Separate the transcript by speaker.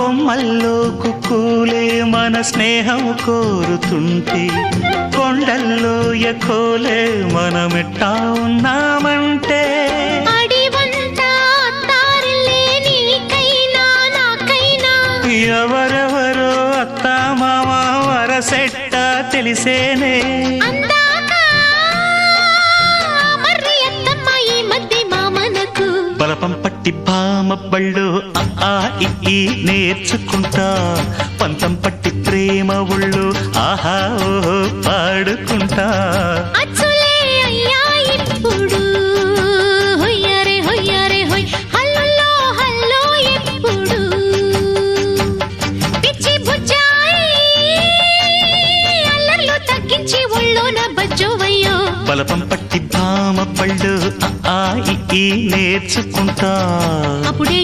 Speaker 1: కొమ్మల్లో కుక్కూలే మన స్నేహం కోరుతుంటే కొండల్లో ఎకోలే మనమెట్టా ఉన్నామంటే ఎవరెవరో అత్తా మామ వరసెట్ట తెలిసేనే బలపం పట్టి భామ బళ్ళు ఆ ఈ నేర్చుకుంటా పంతం పట్టి ప్రేమ ఒళ్ళు ఆహా ఓహో పాడుకుంటా బలపం పట్టి భామ పళ్ళు ఆ ఈ నేర్చుకుంటా
Speaker 2: అప్పుడే